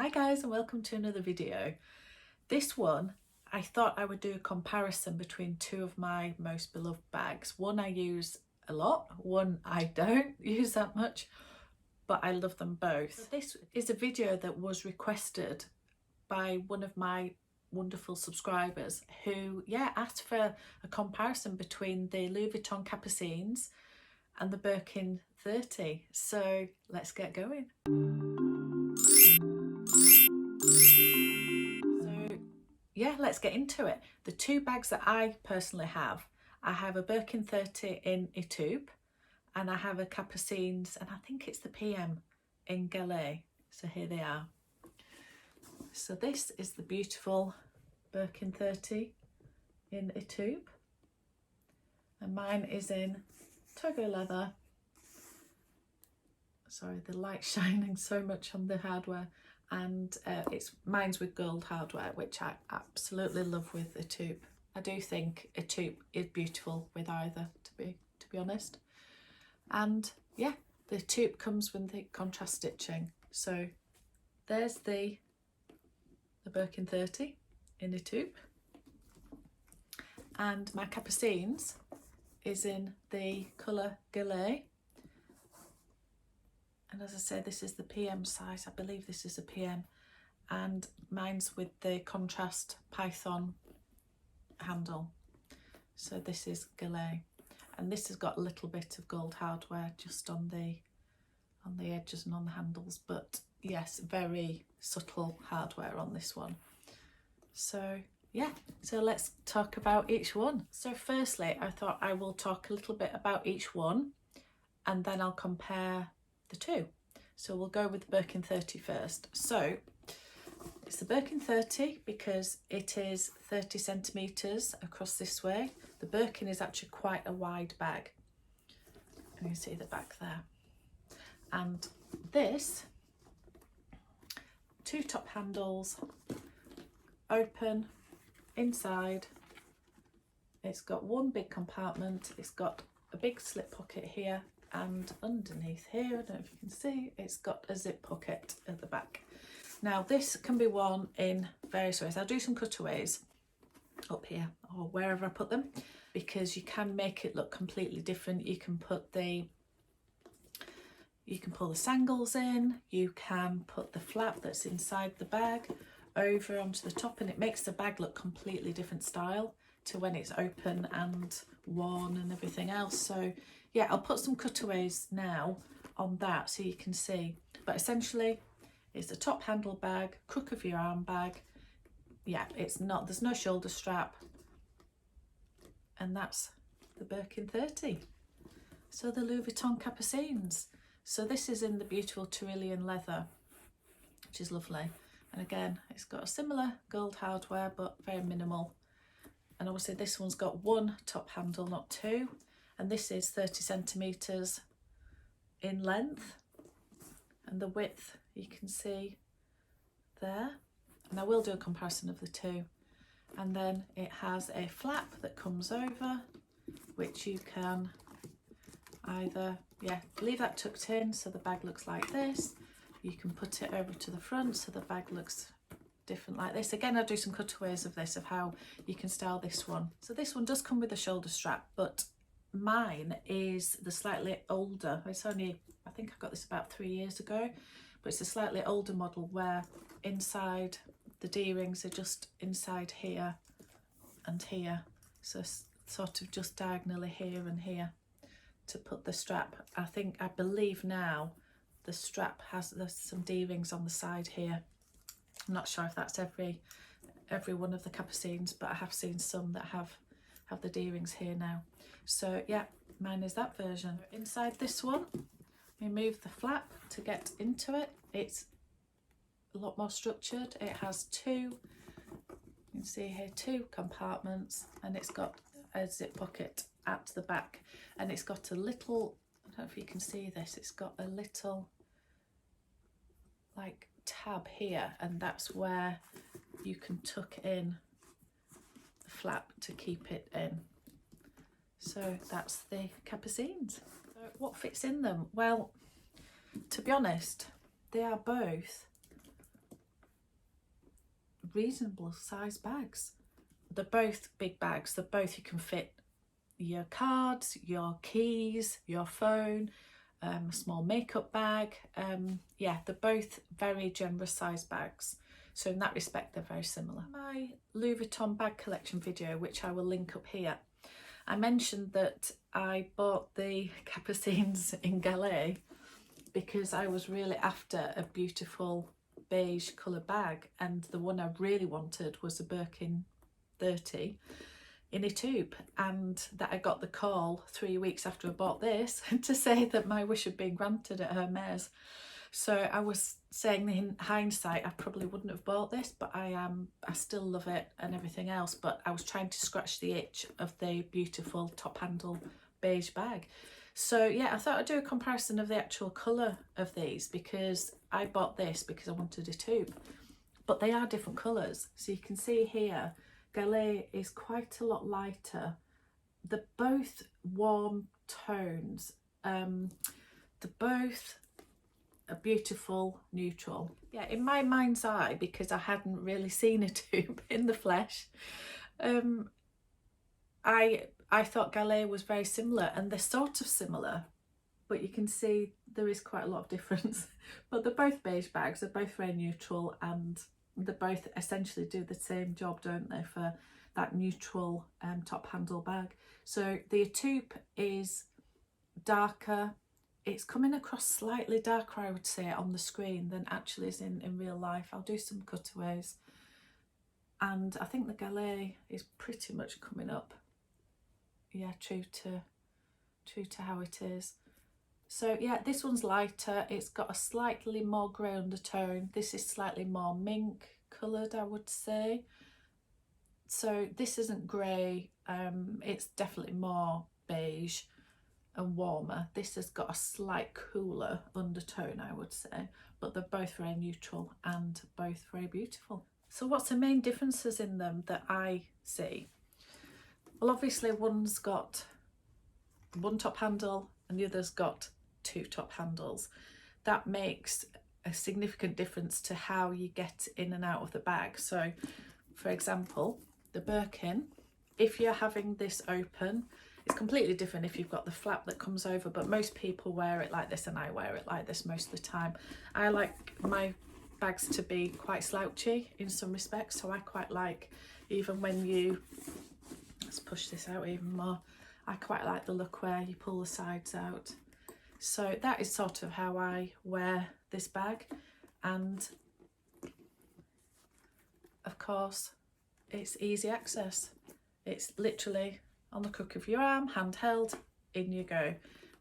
Hi guys, and welcome to another video. This one, I thought I would do a comparison between two of my most beloved bags. One I use a lot, one I don't use that much, but I love them both. So this is a video that was requested by one of my wonderful subscribers who asked for a comparison between the Louis Vuitton Capucines and the Birkin 30. So let's get going. Let's get into it. The two bags that I personally have, I have a Birkin 30 in Etoupe and I have a Capucines, and I think it's the PM in Galet. So here they are. So this is the beautiful Birkin 30 in Etoupe, and mine is in Togo leather. Sorry, the light's shining so much on the hardware. And mine's with gold hardware, which I absolutely love with Etoupe. I do think Etoupe is beautiful with either, to be honest. And yeah, the Etoupe comes with the contrast stitching. So there's the Birkin 30 in Etoupe, and my Capucines is in the colour Galet. And as I say, this is the PM size. I believe this is a PM, and mine's with the contrast python handle. So this is Galet, and this has got a little bit of gold hardware just on the edges and on the handles, but yes, very subtle hardware on this one. So yeah, so let's talk about each one. So firstly, I thought I will talk a little bit about each one, and then I'll compare the two. So we'll go with the Birkin 30 first. So it's the Birkin 30 because it is 30 centimetres across this way. The Birkin is actually quite a wide bag, and you see the back there. And this, two top handles, open inside. It's got one big compartment. It's got a big slip pocket here, and underneath here, I don't know if you can see, it's got a zip pocket at the back. Now this can be worn in various ways. I'll do some cutaways up here or wherever I put them, because you can make it look completely different. You can pull the sangles in, you can put the flap that's inside the bag over onto the top, and it makes the bag look completely different style to when it's open and worn and everything else. So yeah, I'll put some cutaways now on that so you can see. But essentially, it's a top handle bag, crook of your arm bag. Yeah, there's no shoulder strap. And that's the Birkin 30. So the Louis Vuitton Capucines. So this is in the beautiful Tyrolean leather, which is lovely. And again, it's got a similar gold hardware, but very minimal. And obviously this one's got one top handle, not two. And this is 30 centimetres in length, and the width you can see there. And I will do a comparison of the two. And then it has a flap that comes over, which you can either leave that tucked in so the bag looks like this. You can put it over to the front so the bag looks different like this. Again, I'll do some cutaways of this, of how you can style this one. So this one does come with a shoulder strap, but mine is the slightly older. It's only, I think I got this about 3 years ago, but it's a slightly older model where inside the D-rings are just inside here and here. So sort of just diagonally here and here to put the strap. I believe now the strap there's some D-rings on the side here. I'm not sure if that's every one of the Capucines, but I have seen some that have the D-rings here now. So yeah, mine is that version. Inside this one, we move the flap to get into it. It's a lot more structured. It has you can see here, two compartments, and it's got a zip pocket at the back, and it's got a little, I don't know if you can see this, it's got a little like tab here, and that's where you can tuck in the flap to keep it in. So that's the Capucines. So what fits in them? Well, to be honest, they are both reasonable size bags. They're both big bags. They're both, you can fit your cards, your keys, your phone, a small makeup bag. Yeah, they're both very generous size bags. So in that respect, they're very similar. My Louis Vuitton bag collection video, which I will link up here, I mentioned that I bought the Capucines in Galet because I was really after a beautiful beige colour bag, and the one I really wanted was a Birkin 30 in Etoupe, and that I got the call 3 weeks after I bought this to say that my wish had been granted at Hermes. So I was saying in hindsight I probably wouldn't have bought this, but I still love it and everything else, but I was trying to scratch the itch of the beautiful top handle beige bag. So yeah, I thought I'd do a comparison of the actual colour of these, because I bought this because I wanted a tube, but they are different colours. So you can see here Galet is quite a lot lighter. They're both warm tones. They're both a beautiful neutral. Yeah, in my mind's eye, because I hadn't really seen a tube in the flesh, I thought Galet was very similar, and they're sort of similar, but you can see there is quite a lot of difference. But they're both beige bags, they're both very neutral, and they both essentially do the same job, don't they, for that neutral top handle bag. So the Etoupe is darker. It's coming across slightly darker, I would say, on the screen than actually is in real life. I'll do some cutaways. And I think the Galet is pretty much coming up, yeah, true to how it is. So yeah, this one's lighter. It's got a slightly more grey undertone. This is slightly more mink coloured, I would say. So this isn't grey, it's definitely more beige and warmer. This has got a slight cooler undertone, I would say, but they're both very neutral and both very beautiful. So what's the main differences in them that I see? Well, obviously one's got one top handle and the other's got two top handles. That makes a significant difference to how you get in and out of the bag. So for example, the Birkin, if you're having this open, it's completely different if you've got the flap that comes over, but most people wear it like this, and I wear it like this most of the time. I like my bags to be quite slouchy in some respects, so I quite like, even when you, let's push this out even more, I quite like the look where you pull the sides out. So that is sort of how I wear this bag, and of course it's easy access. It's literally on the crook of your arm, handheld, in you go.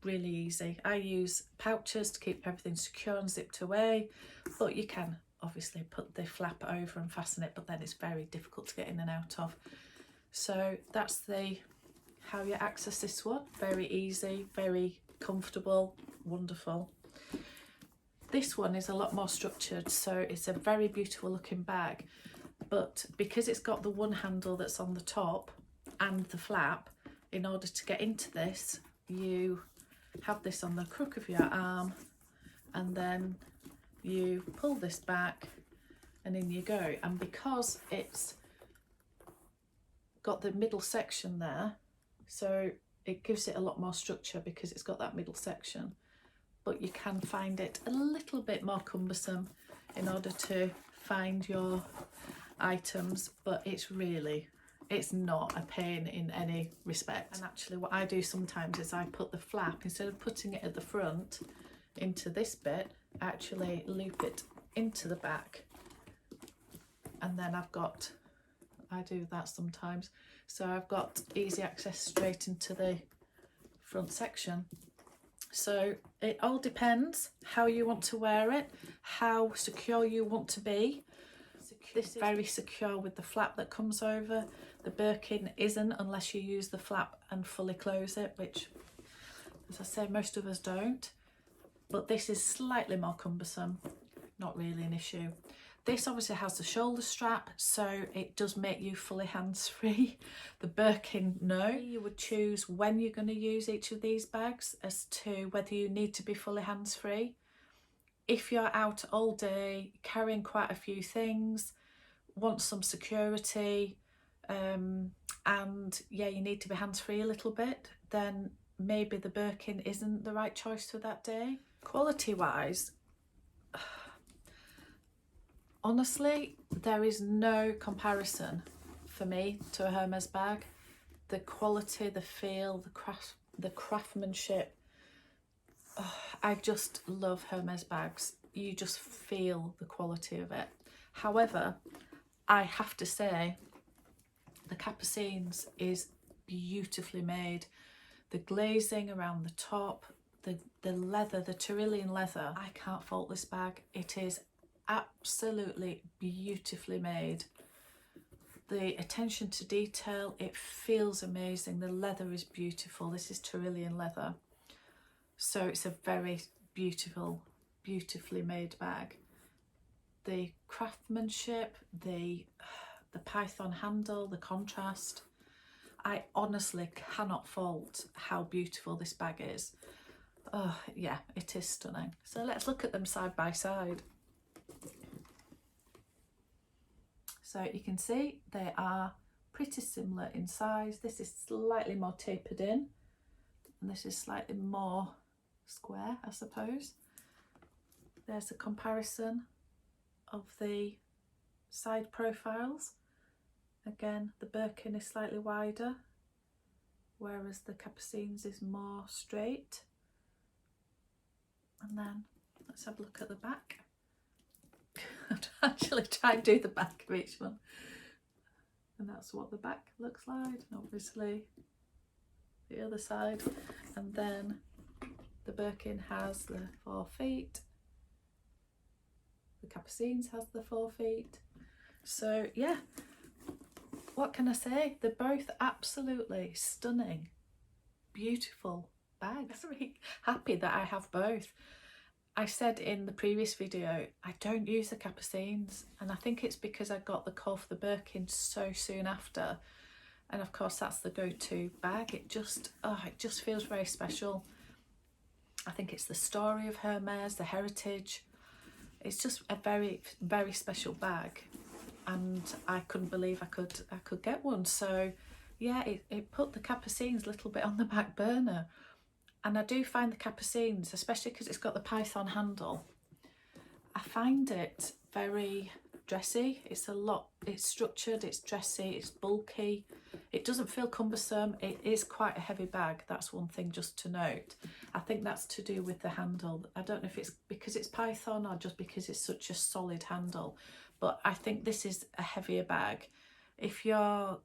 Really easy. I use pouches to keep everything secure and zipped away, but you can obviously put the flap over and fasten it, but then it's very difficult to get in and out of. So that's how you access this one. Very easy, very comfortable, wonderful. This one is a lot more structured, so it's a very beautiful looking bag, but because it's got the one handle that's on the top and the flap, in order to get into this, you have this on the crook of your arm, and then you pull this back and in you go. And because it's got the middle section there, so it gives it a lot more structure because it's got that middle section, but you can find it a little bit more cumbersome in order to find your items, but it's not a pain in any respect. And actually what I do sometimes is I put the flap, instead of putting it at the front into this bit, I actually loop it into the back, and then I do that sometimes, so I've got easy access straight into the front section. So it all depends how you want to wear it, how secure you want to be. This is very secure with the flap that comes over. The Birkin isn't, unless you use the flap and fully close it, which, as I say, most of us don't. But this is slightly more cumbersome, not really an issue. This obviously has the shoulder strap, so it does make you fully hands-free. The Birkin, no. You would choose when you're going to use each of these bags as to whether you need to be fully hands-free. If you're out all day carrying quite a few things, want some security, and yeah, you need to be hands-free a little bit, then maybe the Birkin isn't the right choice for that day. Quality wise, honestly, there is no comparison for me to a Hermes bag. The quality, the feel, the craftsmanship, I just love Hermes bags. You just feel the quality of it. However, I have to say the Capucines is beautifully made. The glazing around the top, the leather, the Tyrolean leather, I can't fault this bag. It is absolutely beautifully made. The attention to detail, it feels amazing. The leather is beautiful. This is Tyrolean leather. So it's a very beautifully made bag. The craftsmanship, the python handle, the contrast, I honestly cannot fault how beautiful this bag is. Oh yeah, it is stunning. So let's look at them side by side. So you can see they are pretty similar in size. This is slightly more tapered in, and this is slightly more square, I suppose. There's a comparison of the side profiles. Again, the Birkin is slightly wider, whereas the Capucines is more straight. And then let's have a look at the back. I'd actually try and do the back of each one. And that's what the back looks like. Obviously, the other side. And then the Birkin has the 4 feet. The Capucines has the 4 feet. So yeah, what can I say? They're both absolutely stunning, beautiful bags. I'm very happy that I have both. I said in the previous video, I don't use the Capucines, and I think it's because I got the call for the Birkin so soon after. And of course that's the go-to bag. It just feels very special. I think it's the story of Hermes, the heritage. It's just a very special bag, and I couldn't believe I could get one. So yeah, it put the Capucines a little bit on the back burner. And I do find the Capucines, especially because it's got the python handle, I find it very dressy. It's structured, it's dressy, it's bulky. It doesn't feel cumbersome. It is quite a heavy bag. That's one thing just to note. I think that's to do with the handle. I don't know if it's because it's python or just because it's such a solid handle, but I think this is a heavier bag. If you're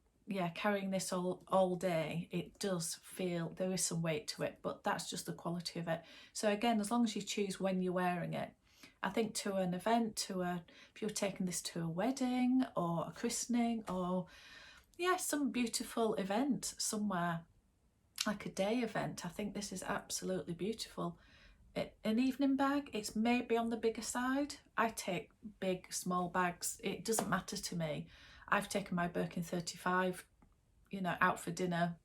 carrying this all day, it does feel there is some weight to it, but that's just the quality of it. So again, as long as you choose when you're wearing it, I think to an event, if you're taking this to a wedding or a christening, or some beautiful event somewhere, like a day event, I think this is absolutely beautiful. An evening bag, it's maybe on the bigger side. I take big, small bags. It doesn't matter to me. I've taken my Birkin 35, out for dinner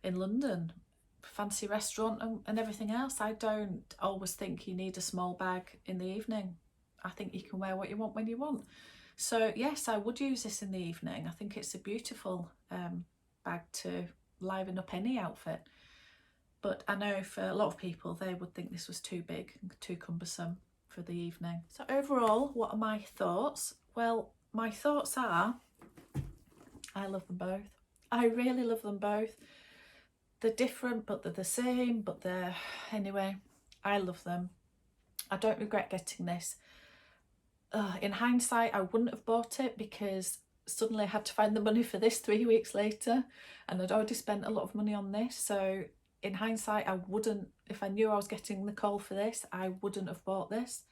in London, fancy restaurant and everything else. I don't always think you need a small bag in the evening. I think you can wear what you want when you want. So yes, I would use this in the evening. I think it's a beautiful bag to liven up any outfit. But I know for a lot of people, they would think this was too big and too cumbersome for the evening. So overall, what are my thoughts? Well, my thoughts are, I love them both. I really love them both. They're different, but they're the same, but anyway, I love them. I don't regret getting this. In hindsight, I wouldn't have bought it because suddenly I had to find the money for this 3 weeks later, and I'd already spent a lot of money on this. So in hindsight, I wouldn't, if I knew I was getting the call for this, I wouldn't have bought this.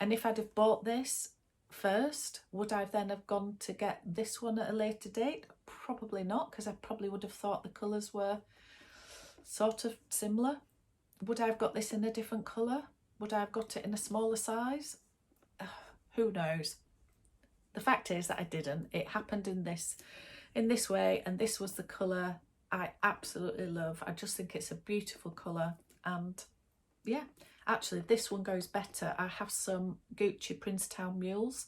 And if I'd have bought this first, would I then have gone to get this one at a later date? Probably not, because I probably would have thought the colours were sort of similar. Would I have got this in a different colour? Would I have got it in a smaller size? Who knows? The fact is that I didn't. It happened in this way, and this was the colour I absolutely love. I just think it's a beautiful colour, and yeah, actually this one goes better. I have some Gucci Princetown mules,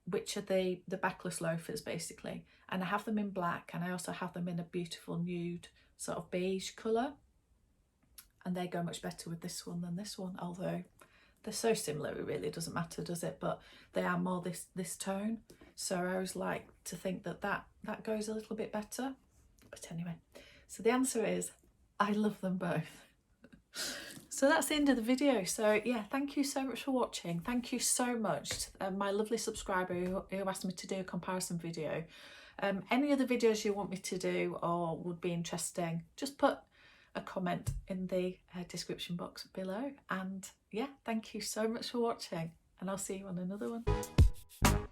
which are the backless loafers basically, and I have them in black, and I also have them in a beautiful nude sort of beige colour, and they go much better with this one than this one, although they're so similar it really doesn't matter, does it? But they are more this tone, so I always like to think that goes a little bit better. But anyway, so the answer is I love them both. So that's the end of the video. So yeah, thank you so much for watching. Thank you so much to my lovely subscriber who asked me to do a comparison video. Any other videos you want me to do or would be interesting, just put a comment in the description box below. And yeah, thank you so much for watching, and I'll see you on another one.